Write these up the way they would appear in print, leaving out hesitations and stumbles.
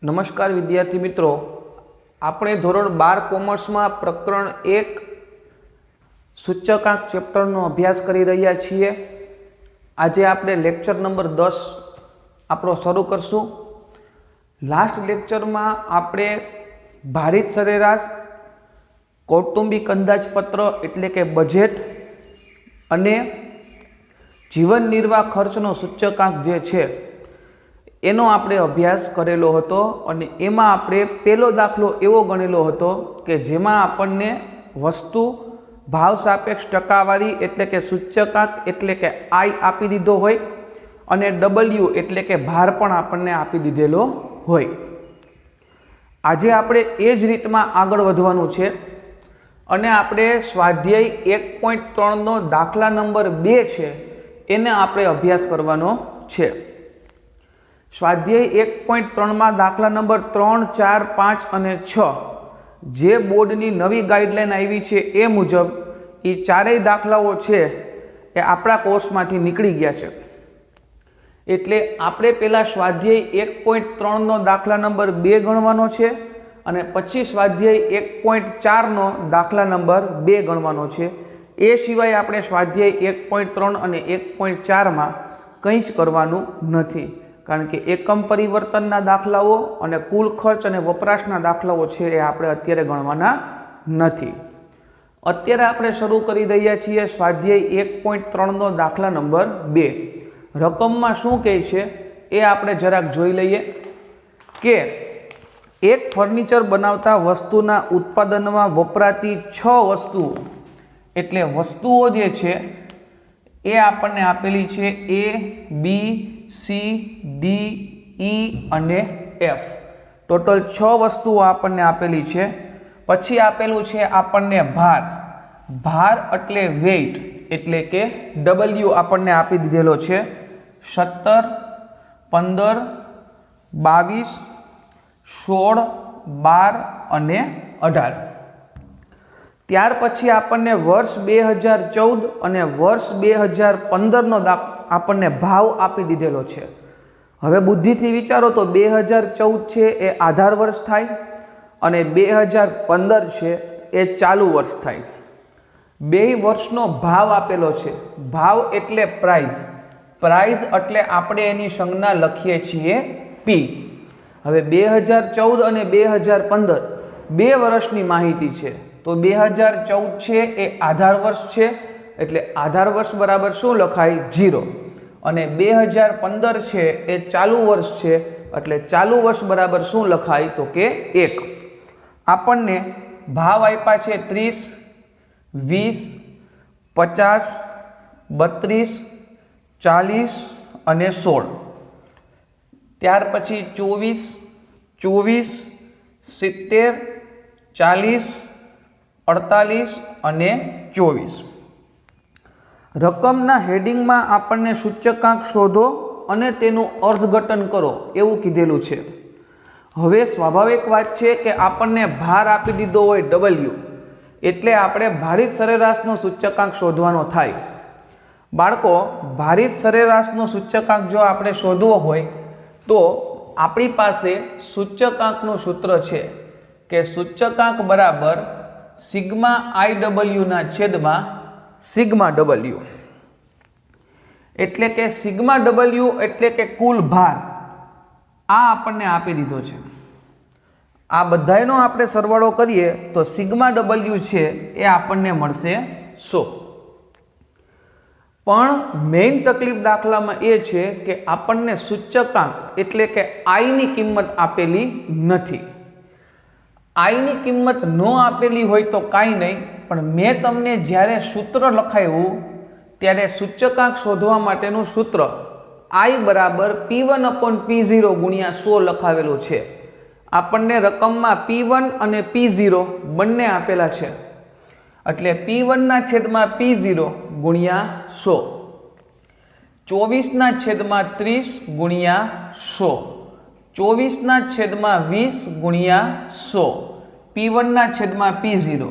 नमस्कार विद्यार्थी मित्रों, આપણે ધોરણ 12 કોમર્સમાં પ્રકરણ 1 સૂચકાંક ચેપ્ટરનો અભ્યાસ કરી રહ્યા છીએ। આજે આપણે લેક્ચર નંબર 10 આપણો શરૂ કરશું। લાસ્ટ લેક્ચરમાં આપણે ભારિત સરેરાશ, કૌટુંબિક અંદાજપત્ર એટલે કે બજેટ અને જીવન નિર્વાહ ખર્ચનો સૂચકાંક જે છે એનો આપણે અભ્યાસ કરેલો હતો અને એમાં આપણે પહેલો દાખલો એવો ગણેલો હતો કે જેમાં આપણને વસ્તુ ભાવ સાપેક્ષ ટકાવારી એટલે કે સૂચકાંક એટલે કે આઈ આપી દીધો હોય અને ડબલ્યુ એટલે કે ભાર પણ આપણને આપી દીધેલો હોય। આજે આપણે એ જ રીતમાં આગળ વધવાનું છે અને આપણે સ્વાધ્યાય 1.3 નો દાખલા નંબર 2 છે એને આપણે અભ્યાસ કરવાનો છે। સ્વાધ્યાય 1.3 માં દાખલા નંબર 3, 4, 5 અને 6 જે બોર્ડની નવી ગાઈડલાઈન આવી છે એ મુજબ એ ચારેય દાખલાઓ છે એ આપણા કોર્સમાંથી નીકળી ગયા છે। એટલે આપણે પહેલાં સ્વાધ્યાય 1.3 નો દાખલા નંબર 2 ગણવાનો છે અને પછી સ્વાધ્યાય 1.4 નો દાખલા નંબર 2 ગણવાનો છે। એ સિવાય આપણે સ્વાધ્યાય 1.3 અને 1.4 માં કંઈ જ કરવાનું નથી, કારણ કે એકમ પરિવર્તનના દાખલાઓ અને કુલ ખર્ચ અને વપરાશના દાખલાઓ છે એ આપણે અત્યારે ગણવાના નથી। અત્યારે આપણે શરૂ કરી રહ્યા છીએ સ્વાધ્યાય 1.3 નો દાખલા નંબર 2। રકમમાં શું કહે છે એ આપણે જરાક જોઈ લઈએ કે એક ફર્નિચર બનાવતા વસ્તુના ઉત્પાદનમાં વપરાતી 6 વસ્તુઓ એટલે વસ્તુઓ જે છે એ આપણને આપેલી છે A, B, C, D, E અને F। ટોટલ 6 વસ્તુઓ આપણને આપેલી છે। પછી આપેલું છે આપણને ભાર, ભાર એટલે વેઇટ એટલે કે W આપણને આપી દીધેલો છે 17, 15, 22, 16, 12 અને 18। ત્યાર પછી આપણને વર્ષ 2014 અને વર્ષ 2015 નો આપણને ભાવ આપી દીધેલો છે। હવે બુદ્ધિથી વિચારો તો 2014 છે એ આધાર વર્ષ થાય અને 2015 છે એ ચાલુ વર્ષ થાય। બે વર્ષનો ભાવ આપેલો છે। ભાવ એટલે પ્રાઇસ, પ્રાઇસ એટલે આપણે એની સંજ્ઞા લખીએ છીએ P। હવે 2014 અને 2015 બે વર્ષની માહિતી છે, તો 2014 છે એ આધાર વર્ષ છે એટલે આધાર વર્ષ બરાબર શું લખાય 0 અને 2015 છે એ ચાલુ વર્ષ છે એટલે ચાલુ વર્ષ બરાબર શું લખાય તો કે 1। આપણને ભાવ આપ્યા છે 30, 20, 50, 32, 40 અને 16। ત્યાર પછી 24, 24, 70, 40, 48 અને 24। રકમના હેડિંગમાં આપણને સૂચકાંક શોધો અને તેનું અર્થઘટન કરો એવું કીધેલું છે। હવે સ્વાભાવિક વાત છે કે આપણને ભાર આપી દીધો હોય W એટલે આપણે ભારિત સરેરાશનો સૂચકાંક શોધવાનો થાય। બાળકો, ભારિત સરેરાશનો સૂચકાંક જો આપણે શોધવો હોય તો આપણી પાસે સૂચકાંકનું સૂત્ર છે કે સૂચકાંક બરાબર સિગ્મા IW ના છેદમાં સિગ્મા W એટલે કે સિગ્મા W એટલે કે કુલ ભાર આ આપણને આપી દીધો છે। આ બધાયનો આપણે સરવાળો કરીએ તો સિગ્મા W છે એ આપણને મળશે 100। પણ મેઇન તકલીફ દાખલામાં એ છે કે આપણને સૂચકાંક એટલે કે I ની કિંમત આપેલી નથી। I ની કિંમત ન આપેલી હોય તો કાંઈ નહીં, પણ મેં તમને જ્યારે સૂત્ર લખાવ્યું ત્યારે સૂચકાંક શોધવા માટેનું સૂત્ર I બરાબર P1/P0 ગુણ્યા 100 લખાવેલું છે। આપણને રકમમાં P1 અને P0 બંને આપેલા છે એટલે P1 ના છેદમાં P0 ગુણ્યા 100, 24 ના છેદમાં 30 ગુણ્યા 100, 24 ના છેદમાં 20 ગુણ્યા 100, P1 ના છેદમાં P0,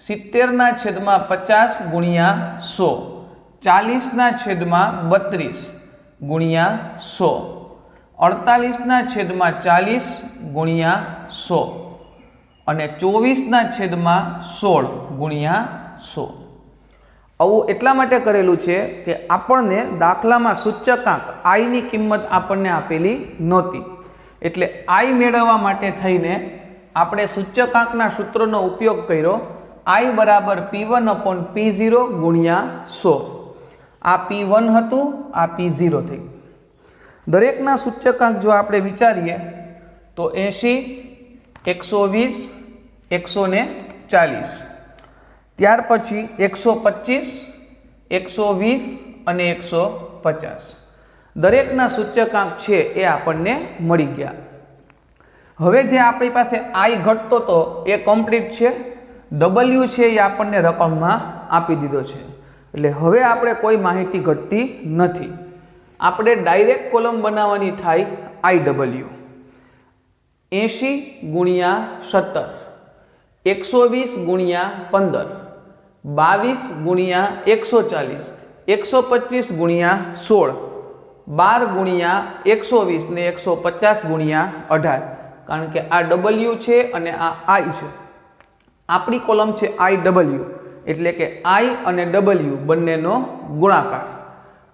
70 ના છેદમાં 50 ગુણ્યા 100, 40 ના છેદમાં 32 ગુણ્યા 100, 48 ના છેદમાં 40 ગુણ્યા 100 અને 24/16 ગુણ્યા 100। આવું એટલા માટે કરેલું છે કે આપણને દાખલામાં સૂચકાંક i ની કિંમત આપણને આપેલી નહોતી, એટલે i મેળવવા માટે થઈને આપણે સૂચકાંકના સૂત્રનો ઉપયોગ કર્યો। i બરાબર P1/P0 ગુણ્યા 100। આ P1 હતું, આ P0 થઈ। દરેકના સૂચકાંક જો આપણે વિચારીએ તો 80, 120, 140, ત્યાર પછી 125, 120 અને 150 દરેકના સૂચકાંક છે એ આપણને મળી ગયા। હવે જે આપણી પાસે i ઘટતો તો એ કમ્પ્લીટ છે, w છે એ આપણને રકમમાં આપી દીધો છે, એટલે હવે આપણે કોઈ માહિતી ઘટતી નથી। આપણે ડાયરેક્ટ કોલમ બનાવવાની થાય IW 80 ગુણ્યા 17, 120 ગુણ્યા 15, 22 ગુણ્યા 140, 125 ગુણ્યા 16, 12 ગુણ્યા 120 ને 150 ગુણ્યા 18, કારણ કે આ W છે અને આ I છે। આપણી કોલમ છે IW, એટલે કે I અને W બંનેનો ગુણાકાર।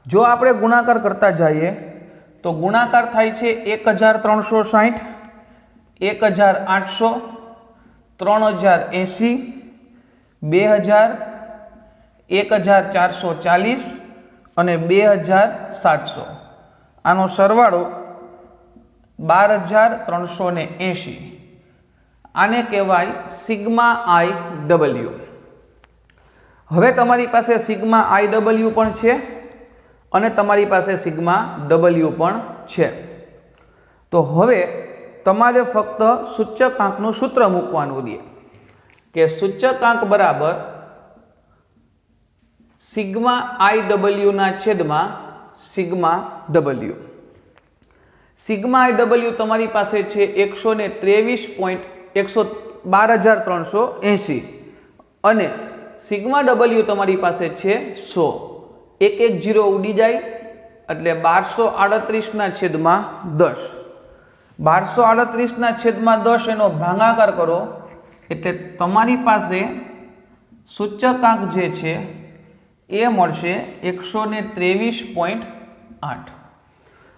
જો આપણે ગુણાકાર કરતા જઈએ તો ગુણાકાર થાય છે 1360, 1800, 3080, 2000, 1440 અને 2700। આનો સરવાળો 12380। આને કહેવાય સિગ્મા IW। હવે તમારી પાસે સિગ્મા IW પણ છે અને તમારી પાસે સિગ્મા W પણ છે। તો હવે તમારે ફક્ત સૂચકાંકનું સૂત્ર મૂકવાનું છે કે સૂચકાંક બરાબર સિગ્મા IW ના છેદમાં સિગ્મા W। સિગ્મા IW તમારી પાસે છે 123.12380 અને સિગ્મા W તમારી પાસે છે 100। એક 0 ઉડી જાય એટલે 1238/10, 1238/10 એનો ભાગાકાર કરો એટલે તમારી પાસે સૂચકાંક જે છે એ મળશે 123.8।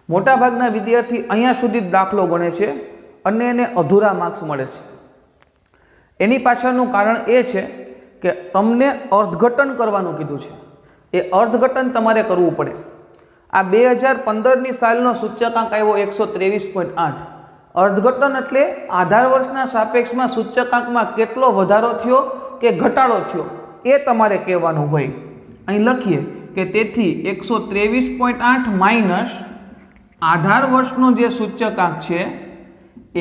મોટાભાગના વિદ્યાર્થી અહીંયા સુધી દાખલો ગણે છે અને એને અધૂરા માર્ક્સ મળે છે। એની પાછળનું કારણ એ છે કે તમને અર્થઘટન કરવાનું કીધું છે, એ અર્થઘટન તમારે કરવું પડે। આ 2015ની સાલનો સૂચકાંક આવ્યો 123.8। અર્થઘટન એટલે આધાર વર્ષના સાપેક્ષમાં સૂચકાંકમાં કેટલો વધારો થયો કે ઘટાડો થયો એ તમારે કહેવાનું હોય। અહીં લખીએ કે તેથી 123.8 માઇનસ આધાર વર્ષનો જે સૂચકાંક છે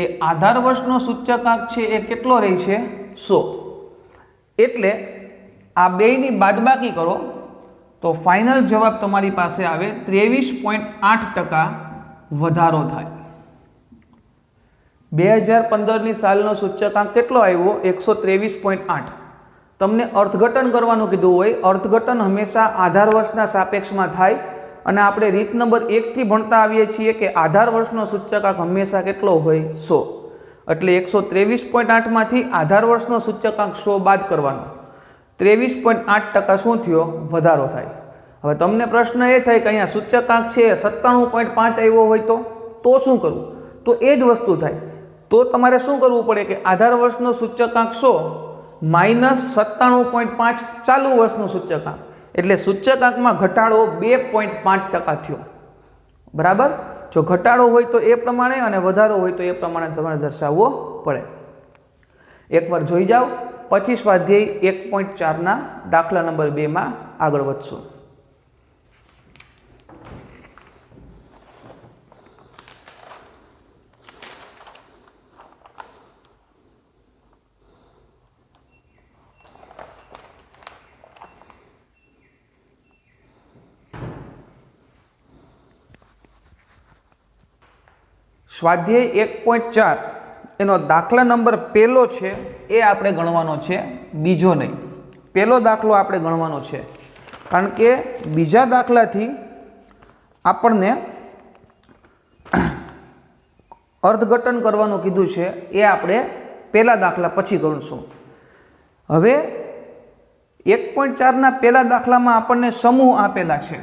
એ આધાર વર્ષનો સૂચકાંક છે એ કેટલો રહે છે 100। એટલે આ બેયની બાદબાકી કરો તો ફાઇનલ જવાબ તમારી પાસે આવે 23.8% વધારો થાય। 2015ની સાલનો સૂચકાંક કેટલો આવ્યો 123.8। તમને અર્થઘટન કરવાનું કીધું હોય, અર્થઘટન હંમેશા આધાર વર્ષના સાપેક્ષમાં થાય અને આપણે રીત નંબર 1 થી ભણતા આવીએ છીએ કે આધાર વર્ષનો સૂચકાંક હંમેશા કેટલો હોય 100। એટલે 123.8 માંથી આધાર વર્ષનો સૂચકાંક 100 બાદ કરવાનો, 23.8% શું થયો વધારો થાય। હવે તમને પ્રશ્ન એ થાય કે અહીંયા સૂચકાંક છે 97.5 આવ્યો હોય તો શું કરવું? તો એ જ વસ્તુ થાય। તો તમારે શું કરવું પડે કે આધાર વર્ષનો સૂચકાંક 100 માઇનસ 97.5 ચાલુ વર્ષનું સૂચકાંક, એટલે સૂચકાંકમાં ઘટાડો 2.5% થયો। બરાબર? જો ઘટાડો હોય તો એ પ્રમાણે અને વધારો હોય તો એ પ્રમાણે તમારે દર્શાવવો પડે। એકવાર જોઈ જાઓ, પછી સ્વાધ્યાય 1.4ના દાખલા નંબર 2માં આગળ વધશું। સ્વાધ્યાય 1.4 એનો દાખલા નંબર પહેલો છે એ આપણે ગણવાનો છે, બીજો નહીં। પહેલો દાખલો આપણે ગણવાનો છે, કારણ કે બીજા દાખલાથી આપણને અર્થઘટન કરવાનું કીધું છે એ આપણે પહેલા દાખલા પછી ગણશું. હવે 1.4ના પહેલા દાખલામાં આપણને સમૂહ આપેલા છે.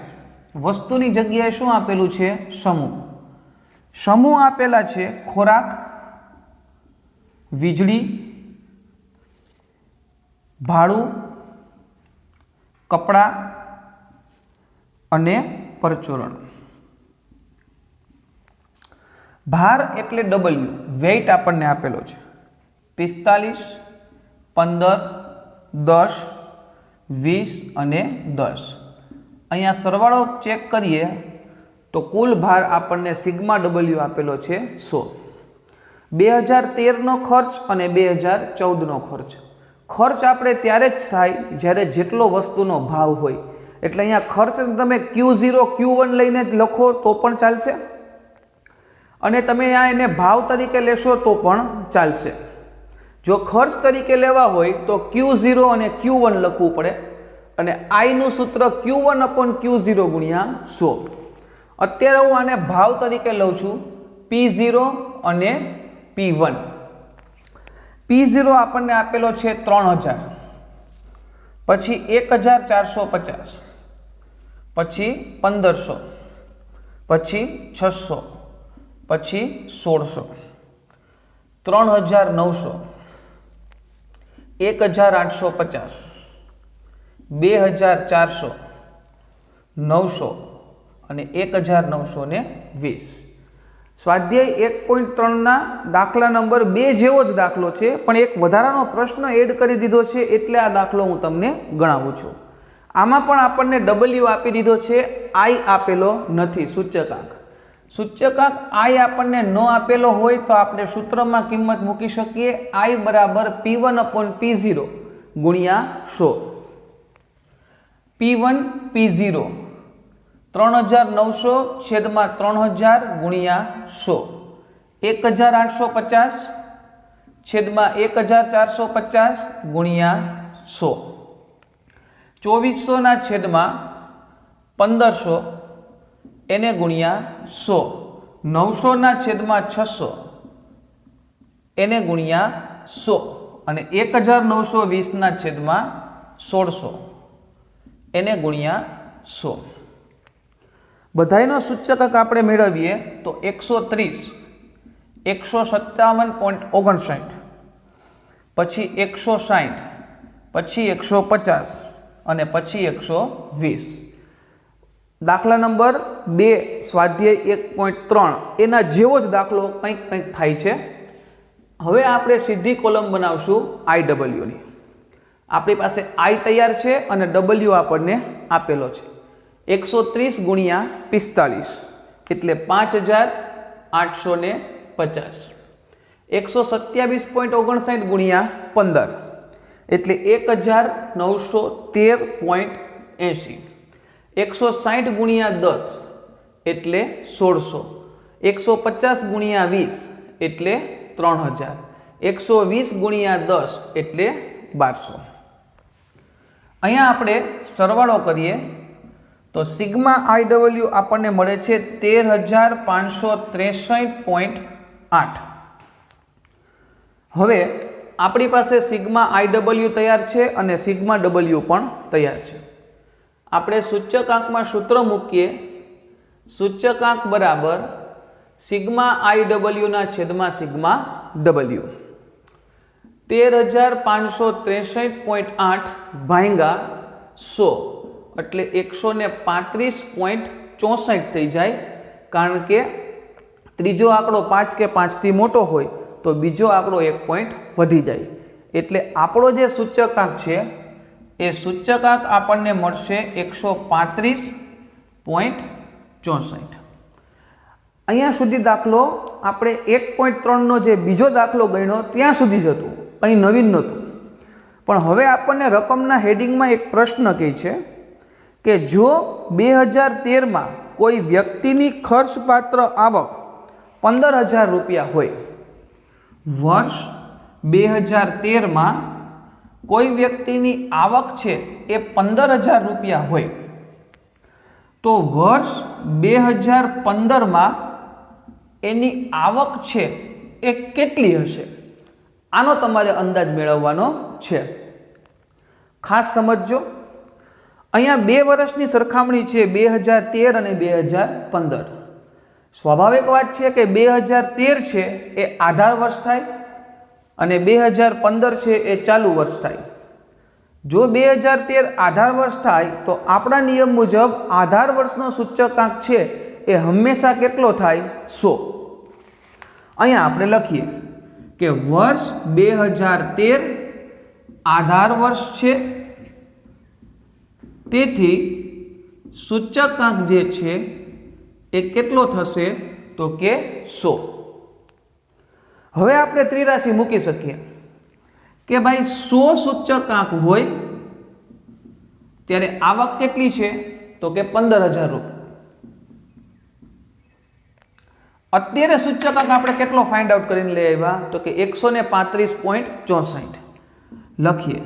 વસ્તુની જગ્યાએ શું આપેલું છે? સમૂહ. સમૂહ આપેલા છે ખોરાક, વીજળી, ભાડું, કપડાં અને પરચુરણ. ભાર એટલે W, વેઇટ આપણને આપેલો છે 45, 15, 10, 20 અને 10. અહીંયા સરવાળો ચેક કરીએ તો કુલ ભાર આપણને સિગ્મા W આપેલો છે 100. 2013નો ખર્ચ અને 2014નો ખર્ચ. ખર્ચ આપણે ત્યારે જ થાય જ્યારે જેટલો વસ્તુનો ભાવ હોય. એટલે અહીંયા ખર્ચ તમે Q0 Q1 લઈને જ લખો તો પણ ચાલશે, અને તમે આ એને ભાવ તરીકે લેશો તો પણ ચાલશે. જો ખર્ચ તરીકે લેવા હોય તો Q0 અને Q1 લખવું પડે, અને I નું સૂત્ર Q1/Q0 ગુણ્યા 100. અત્યારે હું આને ભાવ તરીકે લઉં છું P0 અને P1. P0 આપણને આપેલો છે 3000, પછી 1450, પછી 1500, પછી 600, પછી 1600, 3900, 1850, 2400, 900 અને 1920. સ્વાધ્યાય 1.3ના દાખલા નંબર 2 જેવો જ દાખલો છે, પણ એક વધારાનો પ્રશ્ન એડ કરી દીધો છે, એટલે આ દાખલો હું તમને ગણાવું છું. આમાં પણ આપણને W આપી દીધો છે, I આપેલો નથી. સૂચકાંક I આપણને ન આપેલો હોય તો આપણે સૂત્રમાં કિંમત મૂકી શકીએ I બરાબર P1/P0 ગુણ્યા 100. P1 P0 3900 છેદમાં 3000 ગુણ્યા 100. 1850 છેદમાં 1450 ગુણ્યા 100. 2400 ના છેદમાં 1500 એને ગુણ્યા 100. 900 ના છેદમાં 600 એને ગુણ્યા 100 અને 1920 ના છેદમાં 1600 એને ગુણ્યા 100. બધાયનો સૂચકાંક આપણે મેળવીએ તો 130, 157.59, પછી 160, પછી 150 અને પછી 120. દાખલા નંબર 2 સ્વાધ્યાય 1.3 એના જેવો જ દાખલો કંઈક થાય છે. હવે આપણે સીધી કોલમ બનાવશું IWની. આપણી પાસે I તૈયાર છે અને W આપણને આપેલો છે. 130 ગુણ્યા 45 એટલે 5850. 127.59 ગુણ્યા 15 એટલે 1913.80. 160 ગુણ્યા 10 એટલે 1600. 150 ગુણ્યા 20 એટલે 3000. 120 ગુણ્યા 10 એટલે 1200. અહીંયા આપણે સરવાળો કરીએ તો સિગ્મા IW આપણને મળે છે 13563.8. હવે આપણી પાસે સિગ્મા IW તૈયાર છે અને સિગ્મા W પણ તૈયાર છે. આપણે સૂચકાંકમાં સૂત્ર મૂકીએ. સૂચકાંક બરાબર સિગ્મા IW ના છેદમાં સિગ્મા W. 13563.8 ભાંગા 100 એટલે 135.64 થઈ જાય, કારણ કે ત્રીજો આંકડો 5 કે 5 થી મોટો હોય તો બીજો આંકડો 1 પોઈન્ટ વધી જાય. એટલે આપણો જે સૂચકાંક છે એ સૂચકાંક આપણને મળશે 135.64. અહીંયા સુધી દાખલો આપણે 1.3નો જે બીજો દાખલો ગણ્યો ત્યાં સુધી જ હતું, કંઈ નવીન નહોતું. પણ હવે આપણને રકમના હેડિંગમાં એક પ્રશ્ન કહે છે કે જો 2013માં કોઈ વ્યક્તિની ખર્ચપાત્ર આવક 15,000 રૂપિયા હોય, વર્ષ 2013માં કોઈ વ્યક્તિની આવક છે એ 15,000 રૂપિયા હોય, તો વર્ષ 2015માં એની આવક છે એ કેટલી હશે, આનો તમારે અંદાજ મેળવવાનો છે। ખાસ સમજજો, અહીંયા 2 વર્ષની સરખામણી છે 2013 અને 2015। સ્વાભાવિક વાત છે કે 2013 છે એ આધાર વર્ષ થાય અને 2015 છે એ ચાલુ વર્ષ થાય। જો 2013 આધાર વર્ષ થાય તો આપણા નિયમ મુજબ આધાર વર્ષનો સૂચકાંક છે એ હંમેશા કેટલો થાય? 100। અહીંયા આપણે લખીએ કે વર્ષ 2013 આધાર વર્ષ છે, તેથી સૂચકાંક જે છે એ કેટલો થશે તો કે 100। હવે આપણે ત્રિરાશિ મૂકી શકીએ કે ભાઈ 100 સૂચકાંક હોય ત્યારે આવક કેટલી છે તો કે 15,000 રૂપિયા। અત્યારે સૂચકાંક આપણે કેટલો ફાઇન્ડ આઉટ કરીને લઈ આવ્યા તો કે 135.64 લખીએ।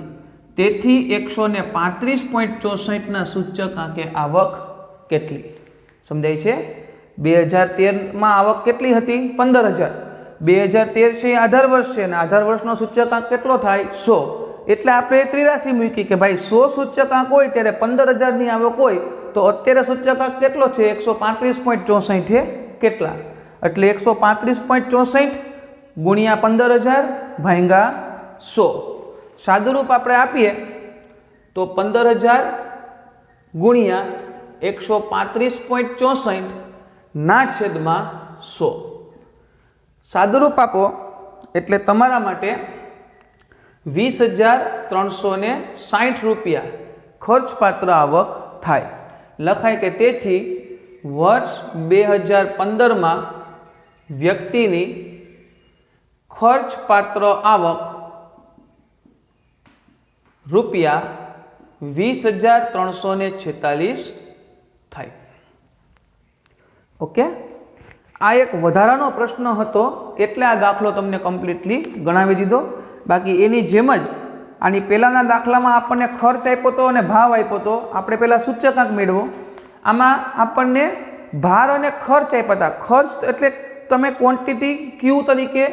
તેથી 135.64 ના સૂચકાંકે આવક કેટલી? સમજાય છે? 2013 માં આવક કેટલી હતી? 15,000। 2013 છે એ આધાર વર્ષ છે અને આધાર વર્ષનો સૂચકાંક કેટલો થાય? 100। એટલે આપણે ત્રિરાશિ મૂકી કે ભાઈ 100 સૂચકાંક હોય ત્યારે 15,000 ની આવક હોય તો અત્યારે સૂચકાંક કેટલો છે? 135.64 છે કેટલા? એટલે 135.64 ગુણ્યા 15,000 ભાંગ્યા 100। સાદુરૂપ આપણે આપીએ તો 15,000 ગુણ્યા 135.64 ના છેદમાં 100। સાદુરૂપ આપો એટલે તમારા માટે 20,360 રૂપિયા ખર્ચપાત્ર આવક થાય। લખાય કે તેથી વર્ષ 2015 વ્યક્તિની ખર્ચપાત્ર આવક રૂપિયા 20,346 થાય। ઓકે, આ એક વધારાનો પ્રશ્ન હતો એટલે આ દાખલો તમને કમ્પ્લીટલી ગણાવી દીધો। બાકી એની જેમ જ આની પહેલાના દાખલામાં આપણને ખર્ચ આપ્યો હતો અને ભાવ આપ્યો હતો। આપણે પહેલા સૂચકાંક મેળવો, આમાં આપણને ભાર અને ખર્ચ આપ્યા હતા। ખર્ચ એટલે તમે ક્વોન્ટિટી ક્યુ તરીકે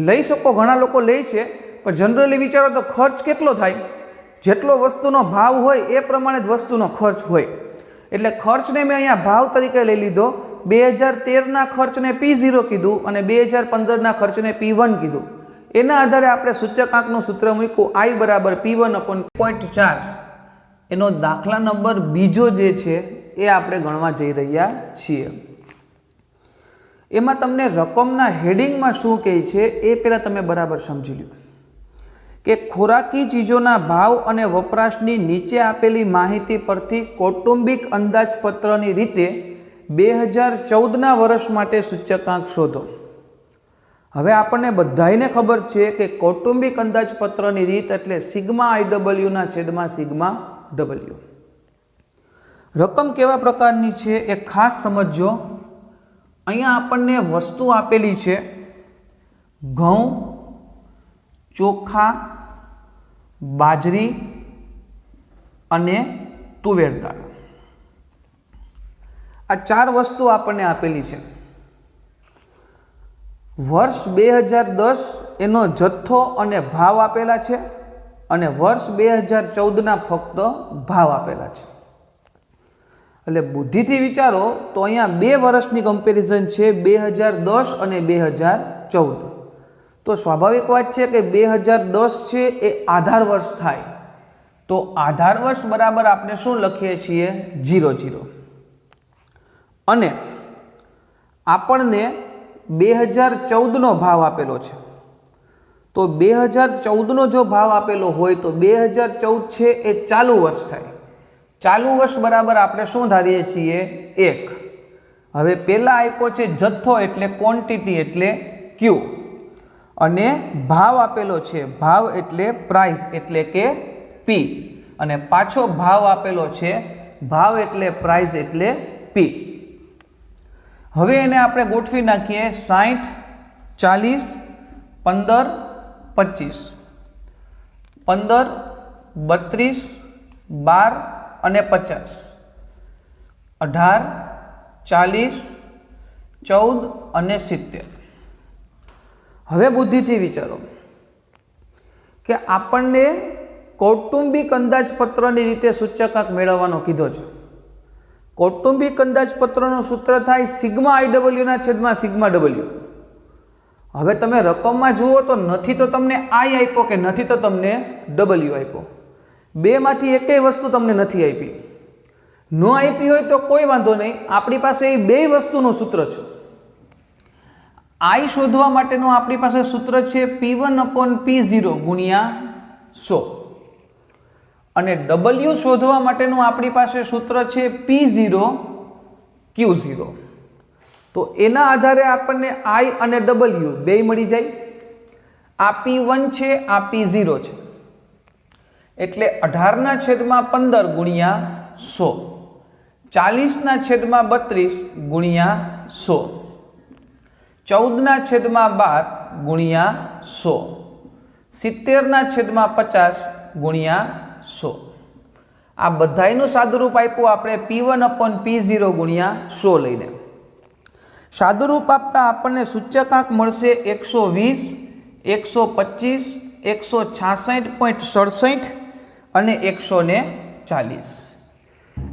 લઈ શકો, ઘણા લોકો લે છે, પણ જનરલી વિચારો તો ખર્ચ કેટલો થાય? જેટલો વસ્તુનો ભાવ હોય એ પ્રમાણે જ વસ્તુનો ખર્ચ હોય। એટલે ખર્ચને મેં અહીંયા ભાવ તરીકે લઈ લીધો। 2013 ના ખર્ચને P0 કીધું અને 2015 ના ખર્ચને P1 કીધું। એના આધારે આપણે સૂચકાંકનું સૂત્ર મૂક્યું I બરાબર P1/0.4। એનો દાખલા નંબર બીજો જે છે એ આપણે ગણવા જઈ રહ્યા છીએ। એમાં તમને રકમના હેડિંગમાં શું કહે છે એ પહેલાં તમે બરાબર સમજી લો કે ખોરાકી ચીજોના ભાવ અને વપરાશની નીચે આપેલી માહિતી પરથી કૌટુંબિક અંદાજપત્રની રીતે 2014ના વર્ષ માટે સૂચકાંક શોધો। હવે આપણને બધાને ખબર છે કે કૌટુંબિક અંદાજપત્રની રીત એટલે સિગ્મા IW ના છેદમાં સિગ્મા W। રકમ કેવા પ્રકારની છે એ ખાસ સમજો। અહીંયા આપણને વસ્તુ આપેલી છે ઘઉં, ચોખા, બાજરી અને તુવેર દાળ। આ 4 વસ્તુ આપણને આપેલી છે। વર્ષ 2010 એનો જથ્થો અને ભાવ આપેલા છે અને વર્ષ 2014ના ફક્ત ભાવ આપેલા છે। એટલે બુદ્ધિથી વિચારો તો અહીંયા 2 વર્ષની કમ્પેરિઝન છે, 2010 અને 2014। તો સ્વાભાવિક વાત છે કે 2010 છે એ આધાર વર્ષ થાય, તો આધાર વર્ષ બરાબર આપણે શું લખીએ છીએ? 00। અને આપણને 2014નો ભાવ આપેલો છે, તો 2014નો જો ભાવ આપેલો હોય તો 2014 છે એ ચાલુ વર્ષ થાય। ચાલુ વર્ષ બરાબર આપણે શું ધારીએ છીએ? 1। હવે પહેલા આપ્યો છે જથ્થો એટલે ક્વોન્ટિટી એટલે Q, અને ભાવ આપેલો છે, ભાવ એટલે પ્રાઇસ એટલે કે P, અને પાછો ભાવ આપેલો છે, ભાવ એટલે પ્રાઇસ એટલે P। હવે એને આપણે ગોઠવી નાખીએ 60, 40, 15, 25, 15, 32, 12 અને 50, 18, 40, 14 અને 70। હવે બુદ્ધિથી વિચારો કે આપણને કૌટુંબિક અંદાજપત્રની રીતે સૂચકાંક મેળવવાનો કીધો છે। કૌટુંબિક અંદાજપત્રનું સૂત્ર થાય સિગ્મા IW ના છેદમાં સિગ્મા W। હવે તમે રકમમાં જુઓ તો નથી તો તમને I આપ્યો કે નથી તો તમને W આપ્યો, બેમાંથી એકેય વસ્તુ તમને નથી આપી। ન આપી હોય તો કોઈ વાંધો નહીં, આપણી પાસે એ બે વસ્તુનું સૂત્ર છે। I શોધવા માટેનું આપણી પાસે સૂત્ર છે P1/P0 ગુણ્યા 100 અને W શોધવા માટેનું આપણી પાસે સૂત્ર છે P0Q0। તો એના આધારે આપણને I અને W બે મળી જાય। આ P1 છે, આ P0 છે, એટલે 18/15 ગુણ્યા 100, 40/32 ગુણ્યા 100, 14/12 ગુણ્યા 100, 70/50 ગુણ્યા 100। આ બધાયનું સાદુરૂપ આપ્યું આપણે P1/P0 ગુણ્યા 100 લઈને। સાદુરૂપ આપતા આપણને સૂચકાંક મળશે 120, 125, 166.67 અને 140।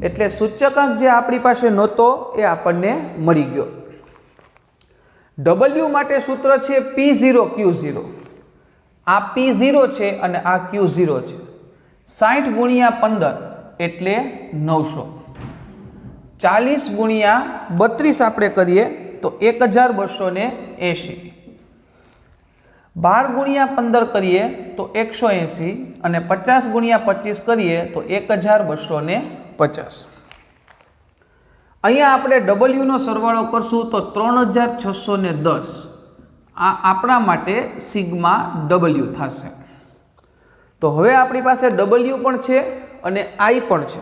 એટલે સૂચકાંક જે આપણી પાસે નહોતો એ આપણને મળી ગયો। W માટે સૂત્ર છે P0Q0। આ P0 છે અને આ Q0 છે। 60 ગુણ્યા 15 એટલે 900, 40 ગુણ્યા 32 આપણે કરીએ તો 1280, 12 ગુણ્યા 15 કરીએ તો 180 અને 50 ગુણ્યા 25 કરીએ તો 1250। અહીંયા આપણે W નો સરવાળો કરશું તો 3610 આ આપણા માટે સિગ્મા W થશે। તો હવે આપણી પાસે W પણ છે અને I પણ છે,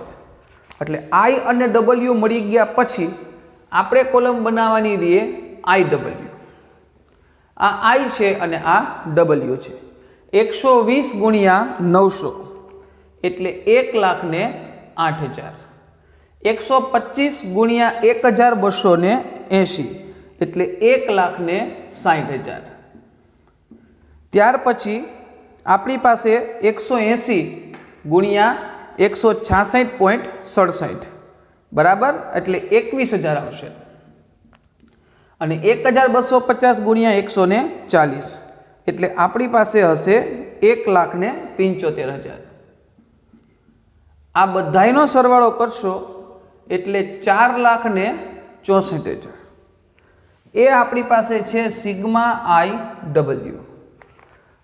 એટલે I અને W મળી ગયા પછી આપણે કોલમ બનાવવાની રહે IW। આ I છે અને આ W છે। 120 ગુણ્યા 900 એટલે 1,08,000, 125 ગુણ્યા 1280 એટલે 1,60,000। ત્યાર પછી આપણી પાસે 180 ગુણ્યા 166.67 બરાબર એટલે 21,000 આવશે અને 1250 ગુણ્યા 140 એટલે આપણી પાસે હશે 1,75,000। આ બધાયનો સરવાળો કરશો એટલે 4,64,000। એ આપણી પાસે છે સિગ્મા IW।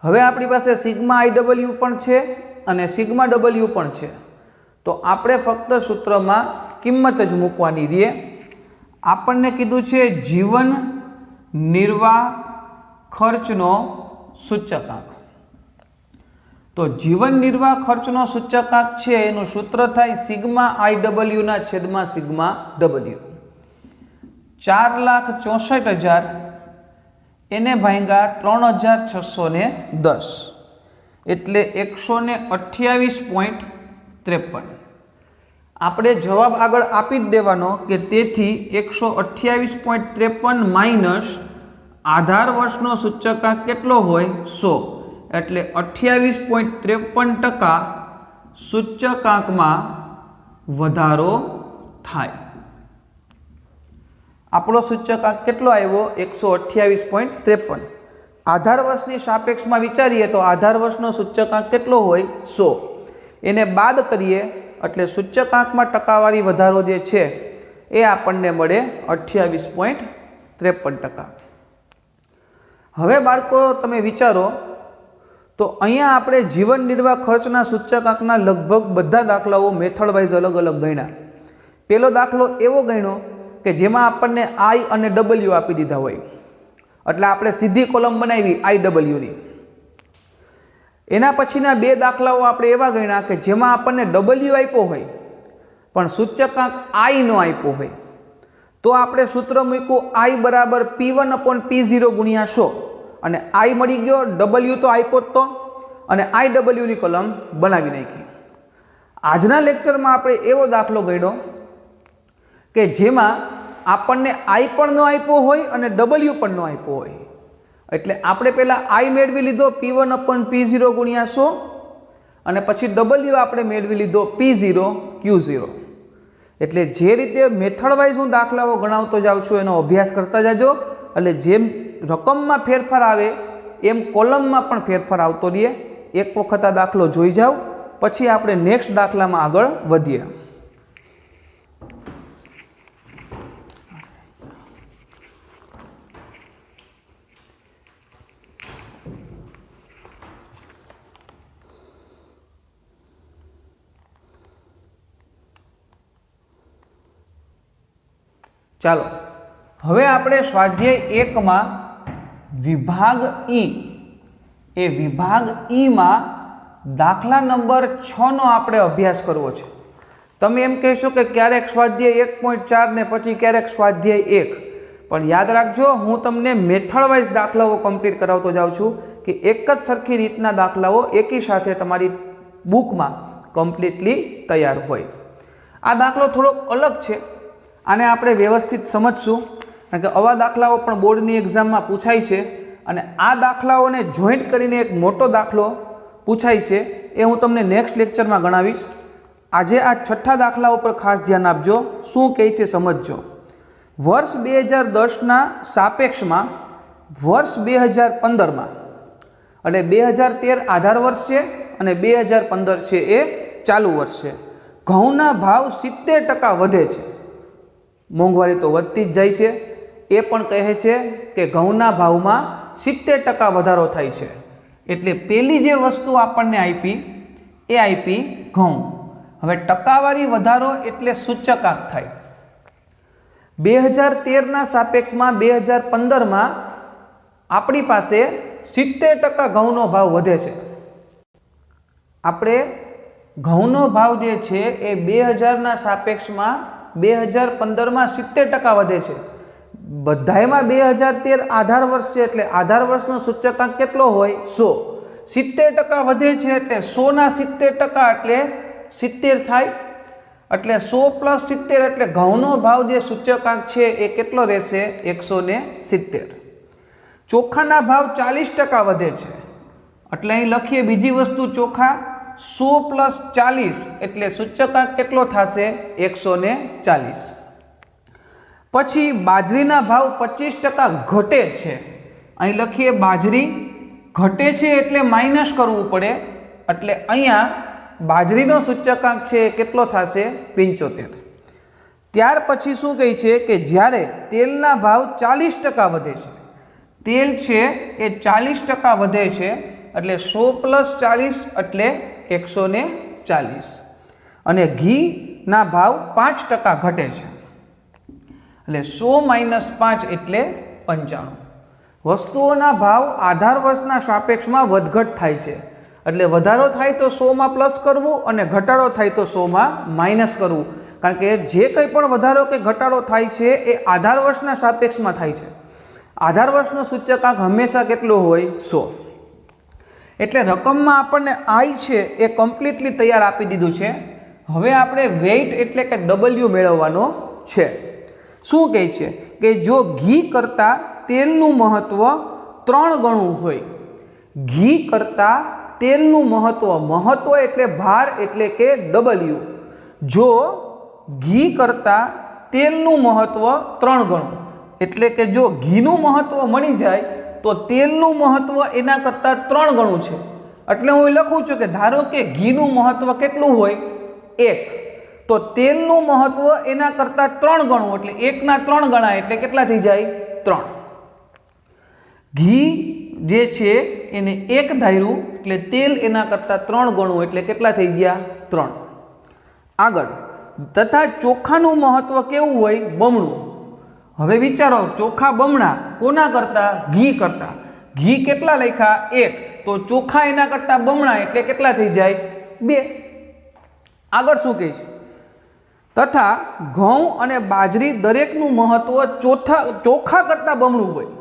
હવે આપણી પાસે સિગ્મા IW પણ છે અને સિગ્મા W પણ છે, તો આપણે ફક્ત સૂત્રમાં કિંમત જ મૂકવાની રહે। આપણને કીધું છે જીવન નિર્વાહ ખર્ચનો સૂચકાંક। તો જીવન નિર્વાહ ખર્ચનો સૂચકાંક છે એનું સૂત્ર થાય સિગ્મા IW ના છેદમાં સિગ્મા W। 4,64,000 એને ભાગ્યા 3,610 એટલે 128.53। આપણે જવાબ આગળ આપી જ દેવાનો કે તેથી 128.53 માઇનસ આધાર વર્ષનો સૂચકાંક કેટલો હોય 100 એટલે 28.53% સૂચકાંકમાં વધારો થાય। આપણો સૂચકાંક કેટલો આવ્યો 128.53। આધાર વર્ષની સાપેક્ષમાં વિચારીએ તો આધાર વર્ષનો સૂચકાંક કેટલો હોય 100, એને બાદ કરીએ એટલે સૂચકાંકમાં ટકાવારી વધારો જે છે એ આપણને મળે 28.53%। હવે બાળકો તમે વિચારો તો અહીંયા આપણે જીવન નિર્વાહ ખર્ચના સૂચકાંકના લગભગ બધા દાખલાઓ મેથડ વાઇઝ અલગ અલગ ગણ્યા। પહેલો દાખલો એવો ગણ્યો કે જેમાં આપણને I અને W આપી દીધા હોય, એટલે આપણે સીધી કોલમ બનાવી IW ની। એના પછીના બે દાખલાઓ આપણે એવા ગણ્યા કે જેમાં આપણને W આપ્યો હોય પણ સૂચકાંક I નો આપ્યો હોય, તો આપણે સૂત્ર મૂક્યું I બરાબર P1/P0 ગુણ્યા 100 અને I મળી ગયો, W તો આપ્યો જ તો અને IW ની કોલમ બનાવી નાખી। આજના લેક્ચરમાં આપણે એવો દાખલો ગણ્યો કે જેમાં આપણને આઈ પણ ન આપ્યો હોય અને ડબલ્યુ પણ ન આપ્યો હોય, એટલે આપણે પહેલાં આઈ મેળવી લીધો P1/P0 ગુણ્યા 100 અને પછી ડબલ્યુ આપણે મેળવી લીધો P0 Q0। એટલે જે રીતે મેથડ વાઇઝ હું દાખલાઓ ગણાવતો જાઉં છું એનો અભ્યાસ કરતા જાજો, એટલે જેમ રકમમાં ફેરફાર આવે એમ કોલમમાં પણ ફેરફાર આવતો રહે। એક વખત આ દાખલો જોઈ જાઓ પછી આપણે નેક્સ્ટ દાખલામાં આગળ વધીએ। ચાલો હવે આપણે સ્વાધ્યાય 1 માં વિભાગ ઈ, એ વિભાગ ઈ માં દાખલા નંબર 6 નો આપણે અભ્યાસ કરવો છે। તમે એમ કહેશો કે ક્યારેક સ્વાધ્યાય 1.4 ને પછી ક્યારેક સ્વાધ્યાય 1, પણ યાદ રાખજો હું તમને મેથડ વાઇઝ દાખલાઓ કમ્પ્લીટ કરાવતો જાઉં છું કે એક જ સરખી રીતના દાખલાઓ એકી સાથે તમારી બુકમાં કમ્પ્લીટલી તૈયાર હોય। આ દાખલો થોડોક અલગ છે, આને આપણે વ્યવસ્થિત સમજશું કારણ કે આવા દાખલાઓ પણ બોર્ડની એક્ઝામમાં પૂછાય છે અને આ દાખલાઓને જોઈન્ટ કરીને એક મોટો દાખલો પૂછાય છે, એ હું તમને નેક્સ્ટ લેક્ચરમાં ગણાવીશ। આજે આ છઠ્ઠા દાખલા ઉપર ખાસ ધ્યાન આપજો, શું કહે છે સમજજો। વર્ષ 2010ના સાપેક્ષમાં વર્ષ 2015માં, એટલે 2013 આધાર વર્ષ છે અને 2015 છે એ ચાલુ વર્ષ છે, ઘઉંના ભાવ 70% વધે છે। મોંઘવારી તો વધતી જ જાય છે, એ પણ કહે છે કે ઘઉંના ભાવમાં 70% વધારો થાય છે। એટલે પહેલી જે વસ્તુ આપણને આપી એ આપી ઘઉં। હવે ટકાવારી વધારો એટલે સૂચકાંક થાય। 2013ના સાપેક્ષમાં 2015માં આપણી પાસે 70% ઘઉંનો ભાવ વધે છે। આપણે ઘઉંનો ભાવ જે છે એ 2000ના સાપેક્ષમાં 2015માં 70% વધે છે। બધાયમાં 2013 આધાર વર્ષ છે એટલે આધાર વર્ષનો સૂચકાંક કેટલો હોય 100, 70% વધે છે એટલે 100ના 70% એટલે 70 થાય, એટલે 100 + 70 એટલે ઘઉંનો ભાવ જે સૂચકાંક છે એ કેટલો રહેશે 170। ચોખાના ભાવ 40% વધે છે એટલે અહીં લખીએ બીજી વસ્તુ ચોખા, 100 + 40 એટલે સૂચકાંક કેટલો થશે 140। પછી બાજરીના ભાવ 25% ઘટે છે, અહીં લખીએ બાજરી ઘટે છે એટલે માઇનસ કરવું પડે, એટલે અહીંયા બાજરીનો સૂચકાંક છે કેટલો થશે 75। ત્યાર પછી શું કહે છે કે જ્યારે તેલના ભાવ 40% વધે છે, તેલ છે એ 40% વધે છે એટલે 100 + 40 એટલે 140, અને ઘીના ભાવ 5% ઘટે છે એટલે 100 - 5 એટલે 95। વસ્તુઓના ભાવ આધાર વર્ષના સાપેક્ષમાં વધઘટ થાય છે, એટલે વધારો થાય તો 100માં પ્લસ કરવું અને ઘટાડો થાય તો 100માં માઇનસ કરવું, કારણ કે જે કંઈ પણ વધારો કે ઘટાડો થાય છે એ આધાર વર્ષના સાપેક્ષમાં થાય છે। આધાર વર્ષનો સૂચકાંક હંમેશા કેટલો હોય 100। એટલે રકમમાં આપણને આઈ છે એ કમ્પ્લીટલી તૈયાર આપી દીધું છે। હવે આપણે વેઇટ એટલે કે ડબલ્યુ મેળવવાનો છે। શું કહે છે કે જો ઘી કરતાં તેલનું મહત્વ 3 ગણું હોય, ઘી કરતાં તેલનું મહત્વ એટલે ભાર એટલે કે ડબલ્યુ, જો ઘી કરતાં તેલનું મહત્વ 3 ગણું એટલે કે જો ઘીનું મહત્વ મળી જાય તો તેલનું મહત્વ એના કરતાં 3 ગણું છે। એટલે હું લખું છું કે ધારો કે ઘીનું મહત્વ કેટલું હોય 1, તો તેલનું મહત્વ એના કરતાં 3 ગણું એટલે 1ના 3 ગણા એટલે કેટલા થઈ જાય 3। ઘી જે છે એને 1 ધાર્યું એટલે તેલ એના કરતાં 3 ગણું એટલે કેટલા થઈ ગયા 3। આગળ તથા ચોખાનું મહત્વ કેવું હોય બમણું। હવે વિચારો ચોખા બમણા કોના કરતાં ઘી કરતાં, ઘી કેટલા લખ્યા 1, તો ચોખા એના કરતાં બમણા એટલે કેટલા થઈ જાય 2। આગળ શું કહે છે, તથા ઘઉં અને બાજરી દરેકનું મહત્વ ચોખા કરતાં બમણું હોય।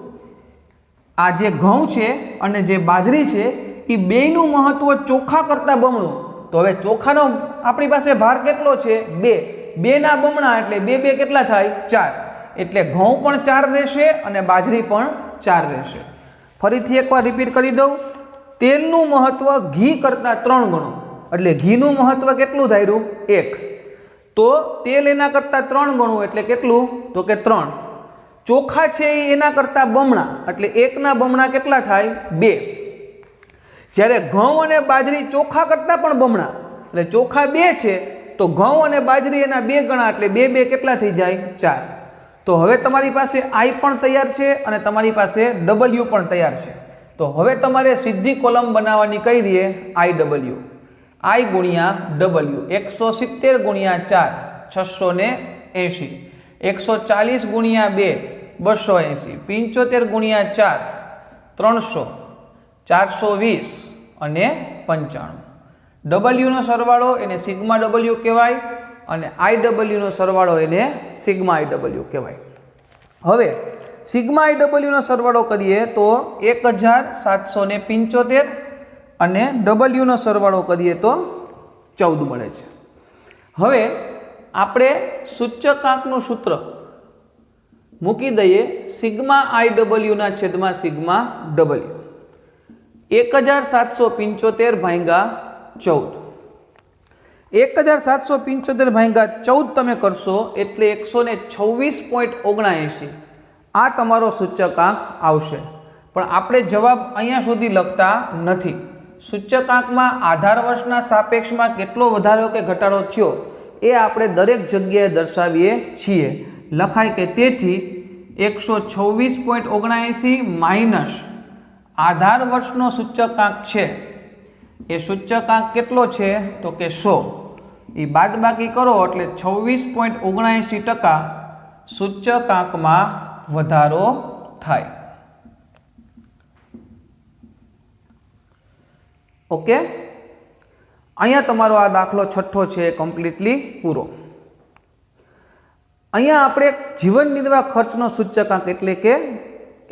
આ જે ઘઉં છે અને જે બાજરી છે એ બેયનું મહત્વ ચોખા કરતાં બમણું, તો હવે ચોખાનો આપણી પાસે ભાર કેટલો છે 2, 2ના બમણા એટલે 2 × 2 કેટલા થાય 4, એટલે ઘઉં પણ 4 રહેશે અને બાજરી પણ 4 રહેશે। ફરીથી એકવાર રિપીટ કરી દઉં, તેલનું મહત્વ ઘી કરતાં 3 ગણું, એટલે ઘીનું મહત્વ કેટલું ધાર્યું? 1, તો તેલ એના કરતાં 3 ગણું એટલે કેટલું? તો કે 3। ચોખા છે એ એના કરતાં બમણા, એટલે 1ના બમણા કેટલા થાય? 2। જ્યારે ઘઉં અને બાજરી ચોખા કરતાં પણ બમણા, એટલે ચોખા 2 છે તો ઘઉં અને બાજરી એના 2 ગણા, એટલે 2 2 કેટલા થઈ જાય? 4। તો હવે તમારી પાસે I પણ તૈયાર છે અને તમારી પાસે W પણ તૈયાર છે। તો હવે તમારે સીધી કોલમ બનાવવાની કઈ રીએ? IW, I ગુણ્યા W, 170 ગુણ્યા 4 680, 140 ગુણ્યા 2 280, 75 ગુણ્યા 4 300, 420 અને 95। W નો સરવાળો એને સિગ્મા W કહેવાય અને IW નો સરવાળો એને સિગ્મા IW કહેવાય। હવે સિગ્મા IW નો સરવાળો કરીએ તો 1775 અને W નો સરવાળો કરીએ તો 14 મળે છે। હવે આપણે સૂચકાંકનું સૂત્ર મૂકી દઈએ, સિગ્મા IW ના છેદમાં સિગ્મા W, 1775 ભાગ્યા 14, 1775 ભાગ્યા 14 તમે કરશો એટલે 126.79 આ તમારો સૂચકાંક આવશે। પણ આપણે જવાબ અહીંયા સુધી લખતા નથી। સૂચકાંકમાં આધાર વર્ષના સાપેક્ષમાં કેટલો વધારો કે ઘટાડો થયો એ આપણે દરેક જગ્યાએ દર્શાવીએ છીએ। લખાય કે તેથી 126.79 માઇનસ આધાર વર્ષનો સૂચકાંક છે એ સૂચકાંક કેટલો છે? તો કે 100, એ બાદબાકી કરો એટલે 26.79% સૂચકાંકમાં વધારો થાય। ઓકે, અહીંયા તમારો આ દાખલો છઠ્ઠો છે કમ્પ્લીટલી પૂરો। અહીંયા આપણે જીવન નિર્વાહ ખર્ચનો સૂચકાંક એટલે કે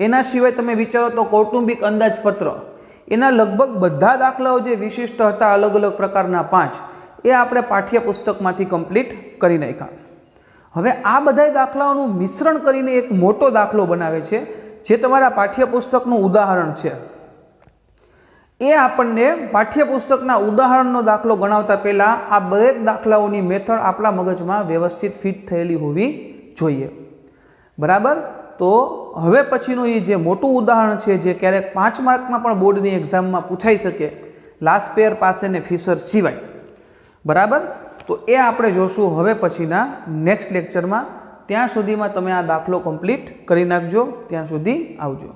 એના સિવાય તમે વિચારો તો કૌટુંબિક અંદાજપત્ર, એના લગભગ બધા દાખલાઓ જે વિશિષ્ટ હતા અલગ અલગ પ્રકારના 5 એ આપણે પાઠ્યપુસ્તકમાંથી કમ્પ્લીટ કરી નાખ્યા। હવે આ બધા દાખલાઓનું મિશ્રણ કરીને એક મોટો દાખલો બનાવે છે જે તમારા પાઠ્યપુસ્તકનું ઉદાહરણ છે। એ આપણને પાઠ્યપુસ્તકના ઉદાહરણનો દાખલો ગણાવતા પહેલાં આ દરેક દાખલાઓની મેથડ આપણા મગજમાં વ્યવસ્થિત ફિટ થયેલી હોવી જોઈએ, બરાબર? તો હવે પછીનું એ જે મોટું ઉદાહરણ છે જે ક્યારેક 5 માર્કમાં પણ બોર્ડની એક્ઝામમાં પૂછાઈ શકે, લાસ્પેર પાસે ને ફિશર સિવાય, બરાબર? તો એ આપણે જોશું હવે પછીના નેક્સ્ટ લેક્ચરમાં। ત્યાં સુધીમાં તમે આ દાખલો કમ્પ્લીટ કરી નાખજો। ત્યાં સુધી આવજો।